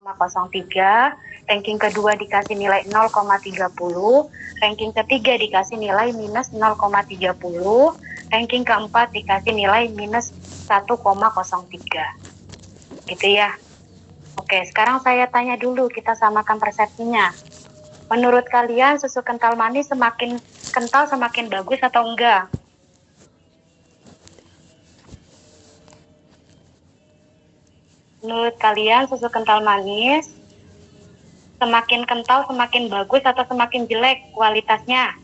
0,03, ranking kedua dikasih nilai 0,30, ranking ketiga dikasih nilai minus 0,30, ranking keempat dikasih nilai minus 1,03. Gitu ya. Oke, sekarang saya tanya dulu, kita samakan persepsinya. Menurut kalian susu kental manis semakin kental semakin bagus atau enggak? Menurut kalian susu kental manis semakin kental semakin bagus atau semakin jelek kualitasnya?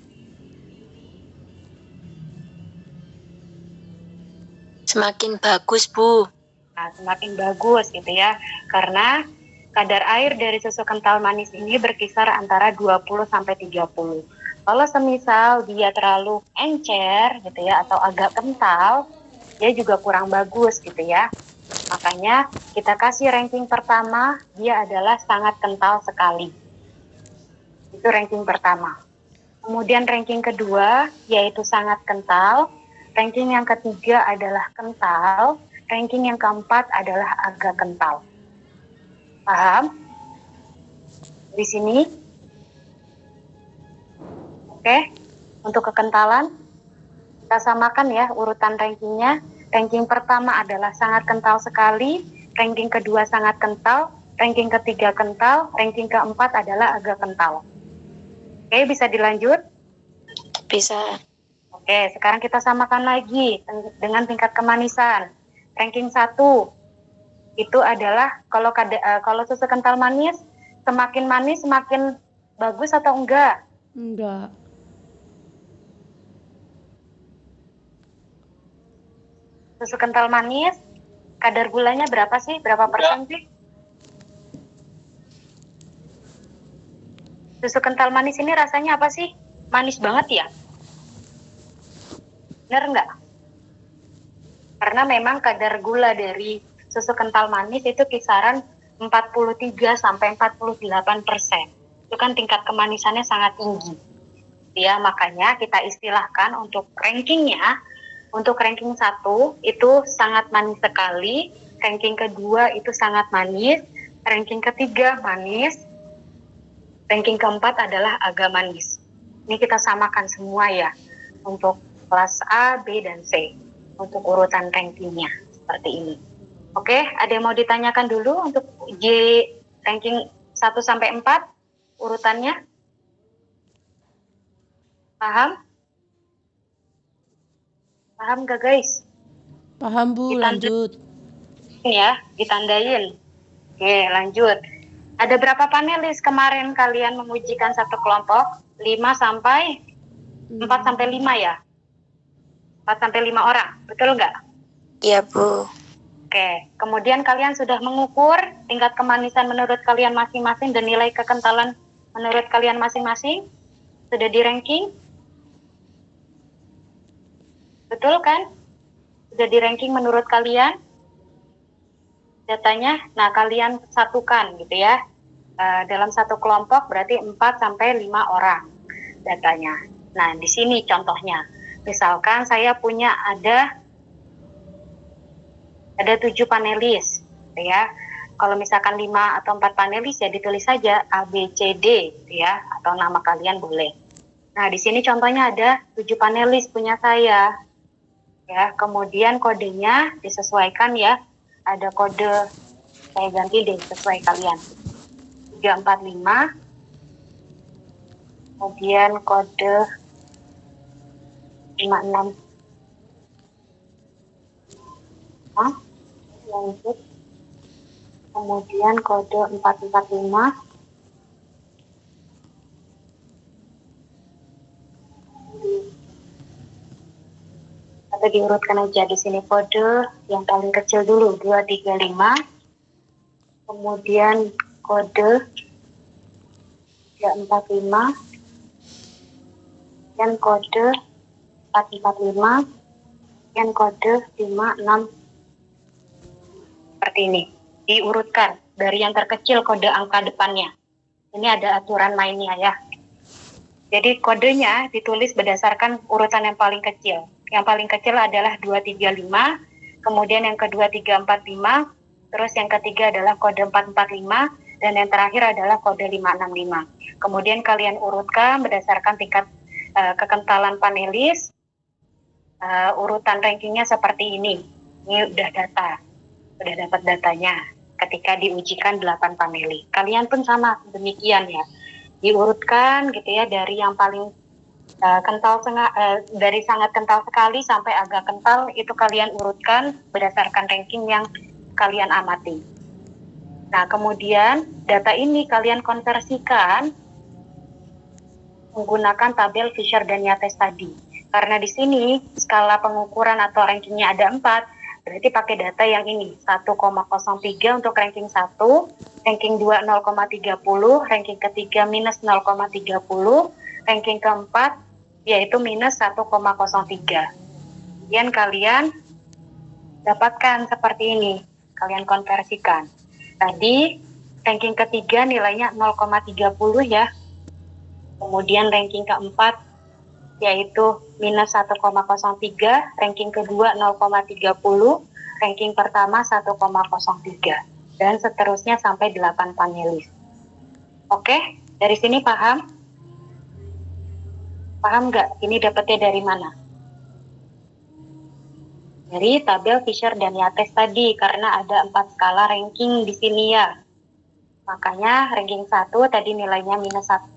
Semakin bagus, Bu. Nah, semakin bagus gitu ya. Karena kadar air dari susu kental manis ini berkisar antara 20 sampai 30. Kalau semisal dia terlalu encer gitu ya atau agak kental, dia juga kurang bagus gitu ya. Makanya kita kasih ranking pertama, dia adalah sangat kental sekali. Itu ranking pertama. Kemudian ranking kedua yaitu sangat kental. Ranking yang ketiga adalah kental. Ranking yang keempat adalah agak kental. Paham? Di sini. Oke. Untuk kekentalan kita samakan ya urutan rankingnya. Ranking pertama adalah sangat kental sekali, ranking kedua sangat kental, ranking ketiga kental, ranking keempat adalah agak kental. Oke, bisa dilanjut? Bisa. Oke, sekarang kita samakan lagi dengan tingkat kemanisan. Ranking 1 itu adalah kalau susu kental manis, semakin manis semakin bagus atau enggak? Enggak. Susu kental manis, kadar gulanya berapa sih? Berapa persen sih? Susu kental manis ini rasanya apa sih? Manis banget ya? Bener nggak? Karena memang kadar gula dari susu kental manis itu kisaran 43 sampai 48%. Itu kan tingkat kemanisannya sangat tinggi. Ya, makanya kita istilahkan untuk rankingnya. Untuk ranking 1 itu sangat manis sekali, ranking kedua itu sangat manis, ranking ketiga manis, ranking keempat adalah agak manis. Ini kita samakan semua ya, untuk kelas A, B, dan C, untuk urutan rankingnya, seperti ini. Oke, ada yang mau ditanyakan dulu untuk J ranking 1 sampai 4 urutannya? Paham? Paham gak guys? Paham, Bu. Lanjut. Ya, ditandain. Oke, lanjut. Ada berapa panelis kemarin kalian mengujikan satu kelompok? 4 sampai 5 ya? 4 sampai 5 orang, betul nggak? Iya, Bu. Oke, kemudian kalian sudah mengukur tingkat kemanisan menurut kalian masing-masing dan nilai kekentalan menurut kalian masing-masing? Sudah di ranking? Betul kan? Sudah di ranking menurut kalian? Datanya, nah kalian satukan gitu ya. Dalam satu kelompok berarti 4 sampai 5 orang datanya. Nah, di sini contohnya. Misalkan saya punya ada 7 panelis gitu ya. Kalau misalkan 5 atau 4 panelis ya ditulis saja A, B, C, D gitu ya, atau nama kalian boleh. Nah, di sini contohnya ada 7 panelis punya saya. Ya, kemudian kodenya disesuaikan ya. Ada kode, saya ganti deh sesuai kalian. 345. Kemudian kode 56. Lanjut. Kemudian kode 445. Atau diurutkan aja di sini kode yang paling kecil dulu 235. Kemudian kode 345 dan kode 445 dan kode 56. Seperti ini diurutkan dari yang terkecil kode angka depannya. Ini ada aturan mainnya ya. Jadi kodenya ditulis berdasarkan urutan yang paling kecil. Yang paling kecil adalah 235, kemudian yang kedua 345, terus yang ketiga adalah kode 445, dan yang terakhir adalah kode 565. Kemudian kalian urutkan berdasarkan tingkat kekentalan panelis. Urutan rankingnya seperti ini. Ini udah dapat datanya ketika diujikan 8 panelis. Kalian pun sama demikian ya, diurutkan gitu ya, dari yang paling dari sangat kental sekali sampai agak kental, itu kalian urutkan berdasarkan ranking yang kalian amati. Nah, kemudian data ini kalian konversikan menggunakan tabel Fisher dan Yates tadi. Karena di sini skala pengukuran atau rankingnya ada 4, berarti pakai data yang ini, 1,03 untuk ranking 1, ranking 2 0,30, ranking ketiga minus 0,30, ranking keempat yaitu minus 1,03. Kemudian kalian dapatkan seperti ini, kalian konversikan. Tadi ranking ketiga nilainya 0,30 ya, kemudian ranking keempat yaitu minus 1,03, ranking kedua 0,30, ranking pertama 1,03, dan seterusnya sampai 8 panelis. Oke, dari sini paham? Paham nggak? Ini dapetnya dari mana? Dari tabel Fisher dan Yates tadi, karena ada 4 skala ranking di sini ya. Makanya ranking 1 tadi nilainya minus 1.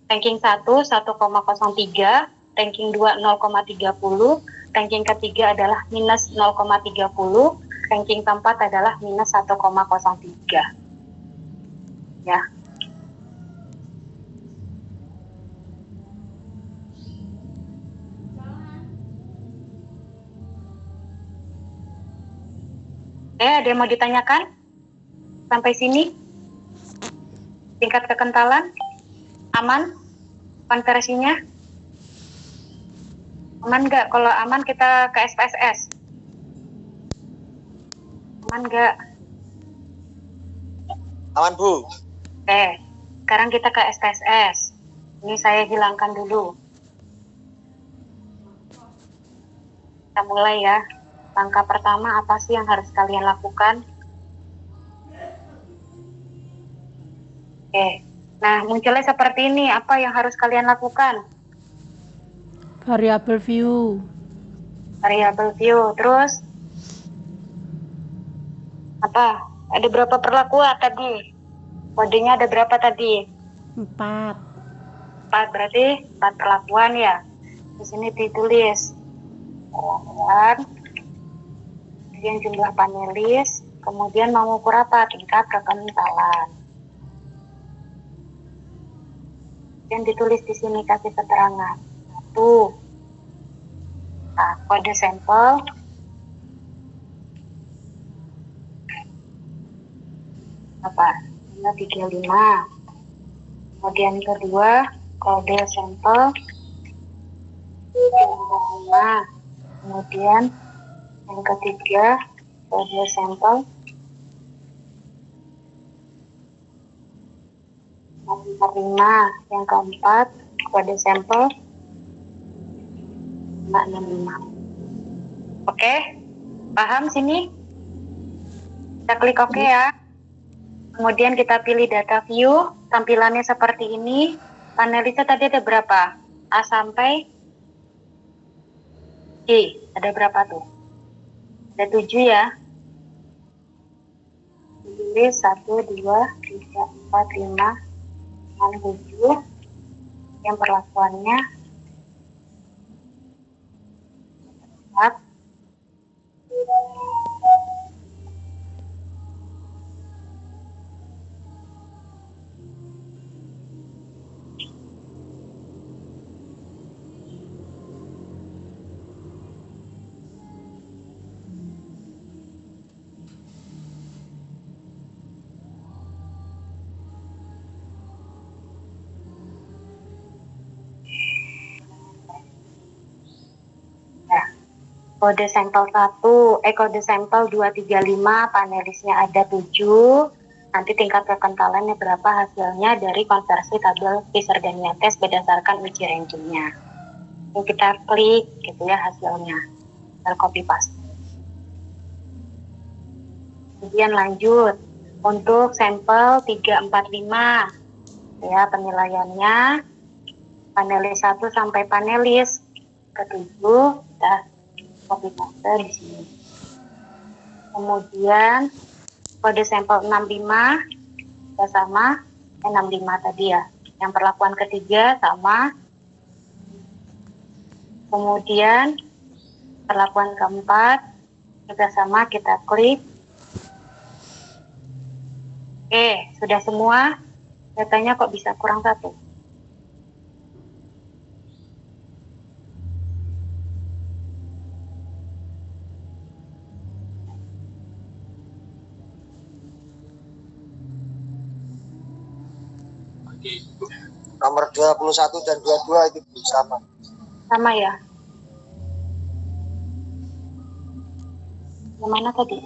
Ranking 1 1,03, ranking 2 0,30, ranking ketiga adalah minus 0,30, ranking keempat adalah minus 1,03. Ya. Ada yang mau ditanyakan? Sampai sini? Tingkat kekentalan? Aman? Konversinya? Aman nggak? Kalau aman kita ke SPSS. Aman nggak? Aman, Bu. Oke, sekarang kita ke SPSS. Ini saya hilangkan dulu. Kita mulai ya. Langkah pertama apa sih yang harus kalian lakukan? Oke, nah munculnya seperti ini. Apa yang harus kalian lakukan? Variable view. Variable view. Terus apa? Ada berapa perlakuan tadi? Kodenya ada berapa tadi? 4. 4, berarti 4 perlakuan ya. Di sini ditulis perlakuan, kemudian jumlah panelis, kemudian mengukur apa? Tingkat kekentalan. Dan ditulis di sini kasih keterangan. Tuh. Nah, kode sampel. Apa? 35. Kemudian kedua, kode sampel 5. Kemudian yang ketiga, kode sampel 5. Yang keempat, kode sampel 565. Oke? Paham sini? Kita klik oke ya. Kemudian kita pilih data view, tampilannya seperti ini. Panelisnya tadi ada berapa? A sampai G, ada berapa tuh? Ada 7 ya. Pilih 1, 2, 3, 4, 5, 6, 7. Yang perlakuannya 4. Kode sampel 1, kode sampel 235, panelisnya ada 7. Nanti tingkat kekentalannya berapa hasilnya dari konversi tabel Fisher dan Yates berdasarkan uji rankingnya. Ini kita klik gitu ya hasilnya. Kita copy paste. Kemudian lanjut. Untuk sampel 345 ya penilaiannya panelis 1 sampai panelis ke-7 kita copy paste di sini. Kemudian kode sampel 65 juga sama 65 tadi ya. Yang perlakuan ketiga sama. Kemudian perlakuan keempat juga sama, kita klik. Oke, sudah semua. Datanya kok bisa kurang satu? Nomor 21 dan 22 itu sama. Sama ya? Yang mana tadi?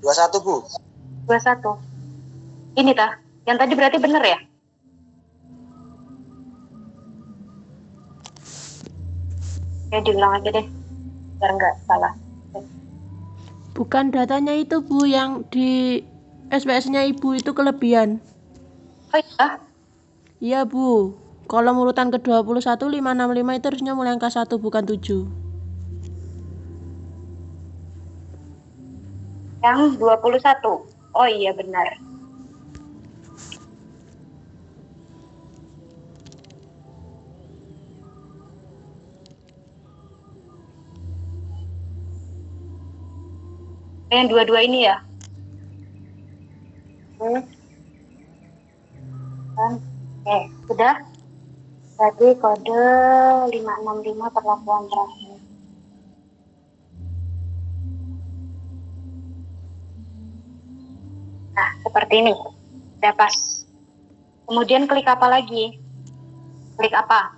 21, Bu. 21. Ini tah? Yang tadi berarti benar ya? Ya diulang aja deh, biar nggak salah. Bukan datanya itu Bu, yang di SPS-nya Ibu itu kelebihan. Oh iya? Iya Bu, kolom urutan ke-21 565 itu harusnya mulai angka 1 bukan 7. Yang 21. Oh iya benar. Yang 22 ini ya? Oke, sudah. Jadi kode 565 perlakuan terakhir. Nah, seperti ini. Sudah pas. Kemudian klik apa lagi? Klik apa?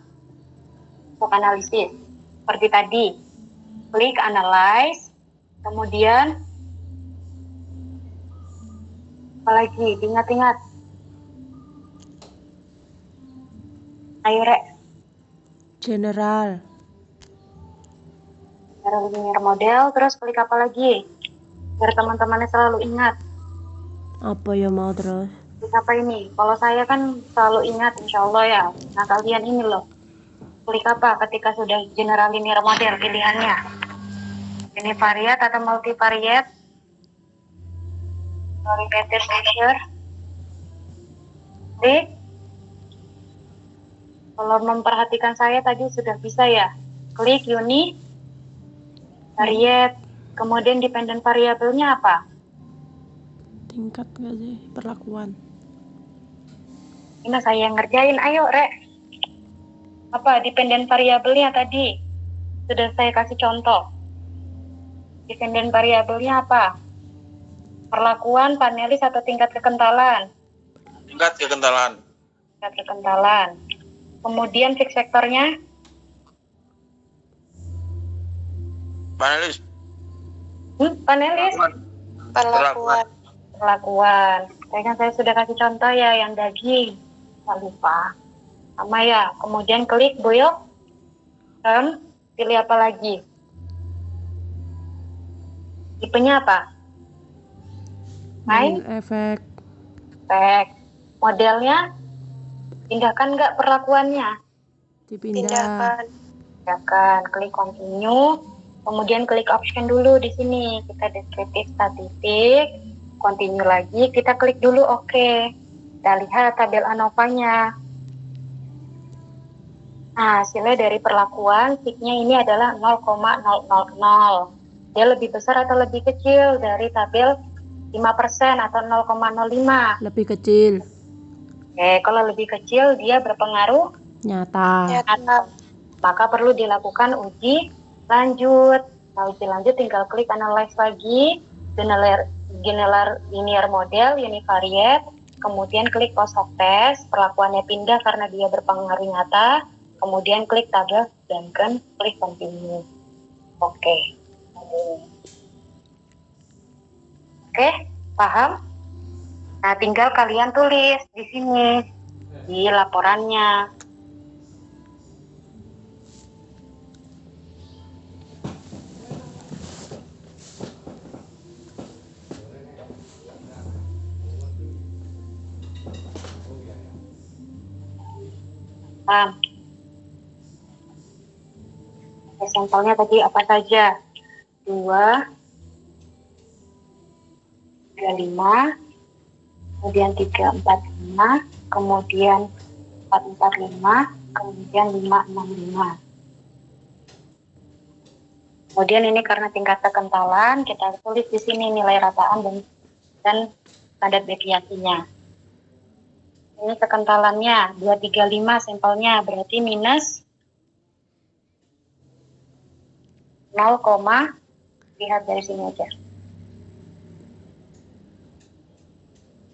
Untuk analisis. Seperti tadi. Klik analyze. Kemudian apa lagi? Ingat-ingat. Ayo, Rek. General. Linear model. Terus klik apa lagi? Biar teman-temannya selalu ingat. Apa ya mau terus? Klik apa ini? Kalau saya kan selalu ingat, insya Allah ya. Nah, kalian ini loh. Klik apa ketika sudah general linear model pilihannya? Ini variat atau multivariate? Repeated measure. Klik. Kalau memperhatikan saya tadi sudah bisa ya. Klik uni, variate. Kemudian dependent variabelnya apa? Tingkat gak sih perlakuan? Ini saya yang ngerjain. Ayo, Rek. Apa dependent variabelnya tadi? Sudah saya kasih contoh. Dependent variabelnya apa? Perlakuan, panelis, atau tingkat kekentalan? Tingkat kekentalan. Tingkat kekentalan. Kemudian fix vektornya? Panelis. Panelis? Perlakuan. Perlakuan. Saya sudah kasih contoh ya yang daging. Nggak lupa. Sama ya. Kemudian klik boil. Pilih apa lagi? Tipenya apa? Main? Efek. Modelnya? Pindahkan nggak perlakuannya? Dipindah. Pindahkan. Klik continue. Kemudian klik option dulu di sini. Kita deskriptif statistik. Continue lagi. Kita klik dulu oke. Kita lihat tabel ANOVA-nya. Nah, hasilnya dari perlakuan peak-nya ini adalah 0,000. Dia lebih besar atau lebih kecil dari tabel 5% atau 0,05? Lebih kecil. Oke, kalau lebih kecil dia berpengaruh Nyata. maka perlu dilakukan uji lanjut. Nah, uji lanjut tinggal klik analyze lagi, general linear model, univariate, kemudian klik post hoc test, perlakuannya pindah karena dia berpengaruh nyata, kemudian klik tabel dan klik continue. Oke, paham? Nah, tinggal kalian tulis di sini di laporannya. Sampelnya tadi apa saja? 2, 35, kemudian 345, kemudian 445, kemudian 565. Kemudian ini karena tingkat kekentalan, kita tulis di sini nilai rataan dan standar deviasinya. Ini kekentalannya 235 sampelnya, berarti minus 0, lihat dari sini aja.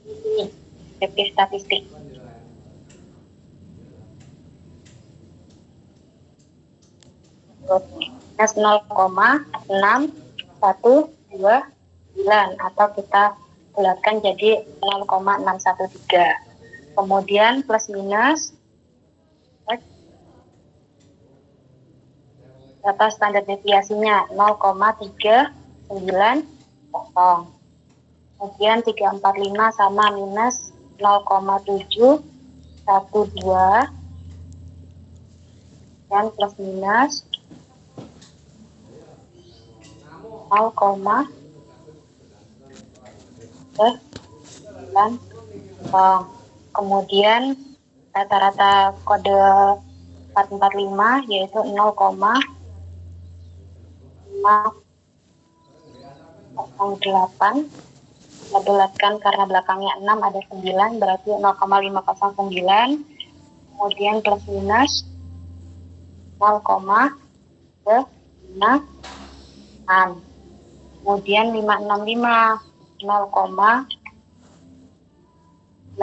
Ini deskriptif statistik. Minus 0,6129 atau kita bulatkan jadi 0,613. Kemudian plus minus data standar deviasinya 0,390. Kemudian 345 sama minus 0,712 dan plus minus 0,9. Kemudian rata-rata kode 445 yaitu 0,508. Kita bulatkan karena belakangnya 6 ada 9, berarti 0,509. Kemudian plus minus 0,6. Kemudian 565 0,821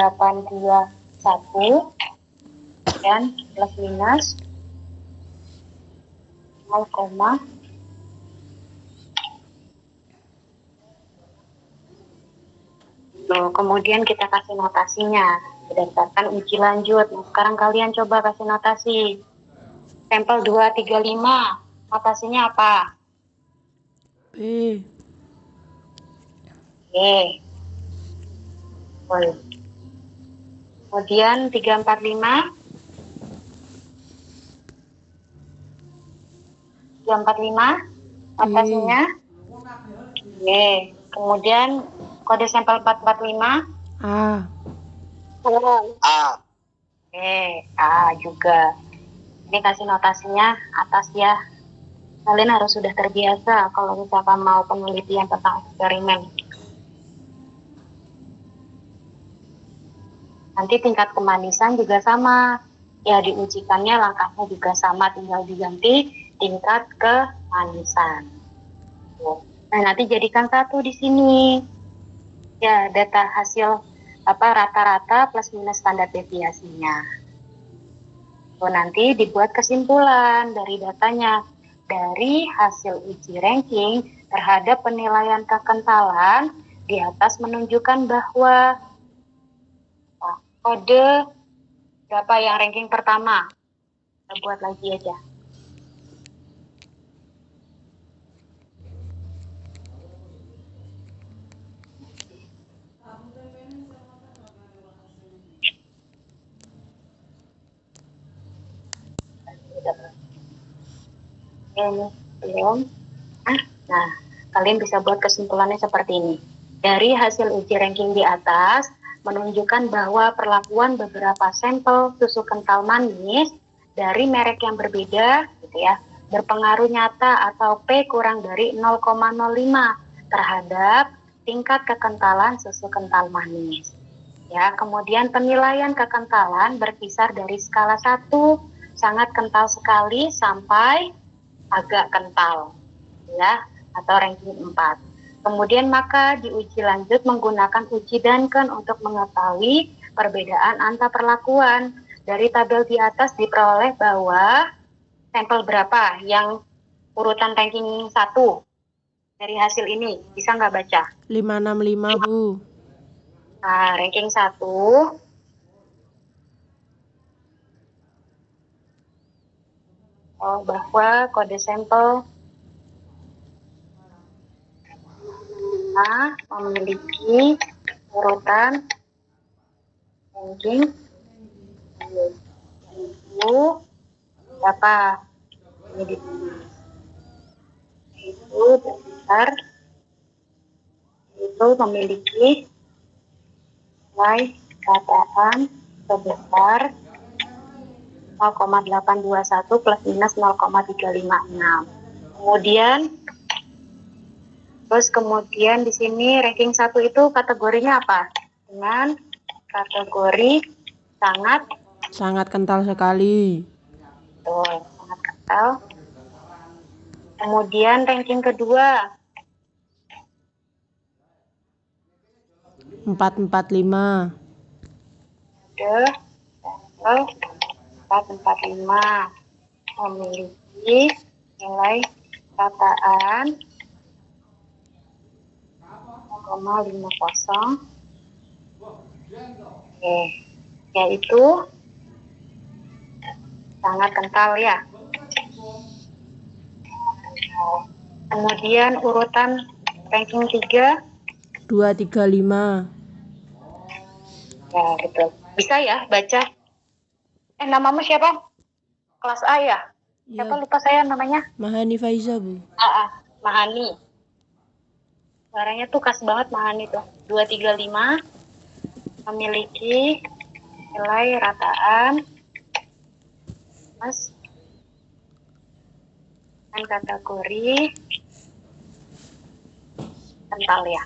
dan plus minus 0, kemudian kita kasih notasinya berdasarkan uji lanjut. Nah, sekarang kalian coba kasih notasi. Sampel 235, notasinya apa? B. Boleh. Kemudian 345, 345, notasinya B. Kemudian kode sampel 445, A. A. A juga. Ini kasih notasinya atas ya. Kalian harus sudah terbiasa kalau misalkan mau penelitian tentang eksperimen. Nanti tingkat kemanisan juga sama. Ya diujikannya langkahnya juga sama, tinggal diganti tingkat kemanisan. Nah, nanti jadikan satu di sini. Ya, data hasil rata-rata plus minus standar deviasinya. Nanti dibuat kesimpulan dari datanya. Dari hasil uji ranking terhadap penilaian kekentalan di atas menunjukkan bahwa kode berapa yang ranking pertama. Kita buat lagi aja. Ini belum. Nah, kalian bisa buat kesimpulannya seperti ini. Dari hasil uji ranking di atas menunjukkan bahwa perlakuan beberapa sampel susu kental manis dari merek yang berbeda, gitu ya, berpengaruh nyata atau P kurang dari 0,05 terhadap tingkat kekentalan susu kental manis. Ya, kemudian penilaian kekentalan berkisar dari skala 1 sangat kental sekali sampai agak kental, ya, atau ranking 4. Kemudian maka diuji lanjut menggunakan uji Duncan untuk mengetahui perbedaan antar perlakuan. Dari tabel di atas diperoleh bahwa sampel berapa yang urutan ranking 1 dari hasil ini, bisa nggak baca? 565, Bu. Nah, ranking 1 bahwa kode sampel A memiliki urutan ranking itu apa? Ini di itu besar itu memiliki nilai kataan sebesar 0,821 plus minus 0,356. Kemudian di sini ranking 1 itu kategorinya apa? Dengan kategori sangat kental sekali. sangat kental. Kemudian ranking kedua 445. ada 445 memiliki nilai kataan 0,50. Oke, yaitu sangat kental ya. Kemudian urutan ranking 3 235. ya betul. Bisa ya baca. Namamu siapa? Kelas A ya? Siapa Iya, lupa saya namanya? Mahani Faiza, Bu. Mahani. Suaranya tuh khas banget Mahani tuh. 235 memiliki nilai rataan mas dan kategori kental ya.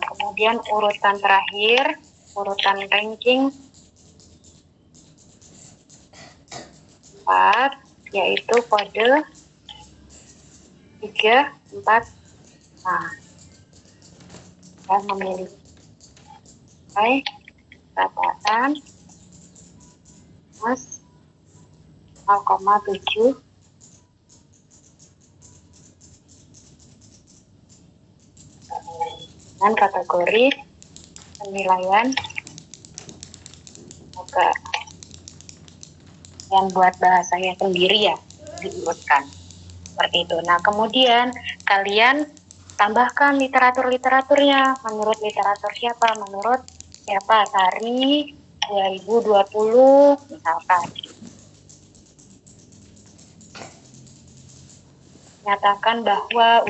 Kemudian urutan terakhir, urutan ranking 4, yaitu kode 345. Dan memiliki kataan mas 0,7 dan kategori penilaian agak yang buat bahasanya sendiri ya diurutkan seperti itu. Nah kemudian kalian tambahkan literaturnya menurut literatur siapa? Menurut siapa? Sari 2020 misalkan. Menyatakan bahwa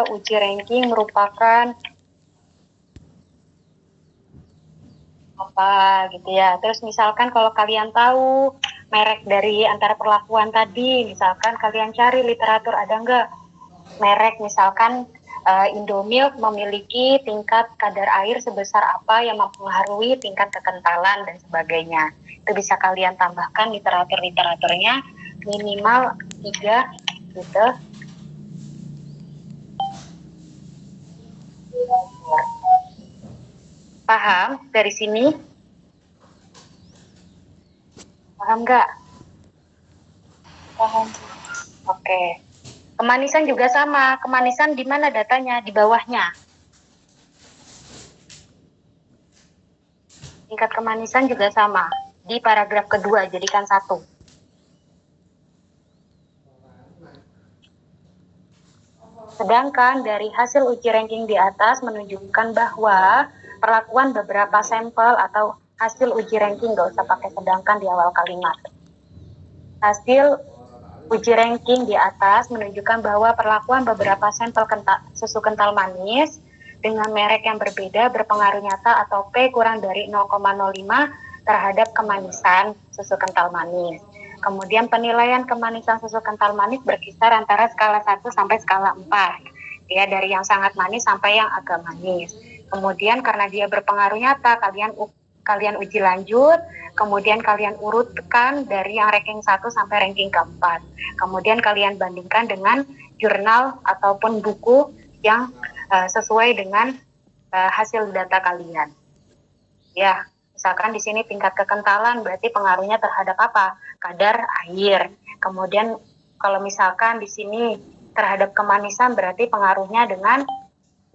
uji ranking merupakan apa gitu ya. Terus misalkan kalau kalian tahu merek dari antara perlakuan tadi, misalkan kalian cari literatur ada nggak merek misalkan Indomilk memiliki tingkat kadar air sebesar apa yang mempengaruhi tingkat kekentalan dan sebagainya. Itu bisa kalian tambahkan literaturnya minimal 3 gitu. Paham dari sini? Paham nggak? Paham. Oke. Kemanisan juga sama. Kemanisan di mana datanya? Di bawahnya. Tingkat kemanisan juga sama. Di paragraf kedua, jadikan 1. Sedangkan dari hasil uji ranking di atas menunjukkan bahwa perlakuan beberapa sampel atau hasil uji ranking, nggak usah pakai sedangkan di awal kalimat. Hasil uji ranking di atas menunjukkan bahwa perlakuan beberapa sampel susu kental manis dengan merek yang berbeda berpengaruh nyata atau P kurang dari 0,05 terhadap kemanisan susu kental manis. Kemudian penilaian kemanisan susu kental manis berkisar antara skala 1 sampai skala 4. Ya, dari yang sangat manis sampai yang agak manis. Kemudian karena dia berpengaruh nyata, kalian uji lanjut, kemudian kalian urutkan dari yang ranking 1 sampai ranking keempat. Kemudian kalian bandingkan dengan jurnal ataupun buku yang sesuai dengan hasil data kalian. Ya, misalkan di sini tingkat kekentalan berarti pengaruhnya terhadap apa? Kadar air. Kemudian kalau misalkan di sini terhadap kemanisan berarti pengaruhnya dengan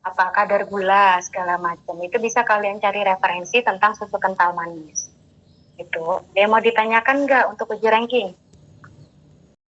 apa? Kadar gula segala macam. Itu bisa kalian cari referensi tentang susu kental manis. Itu. Ada yang mau ditanyakan nggak untuk uji ranking?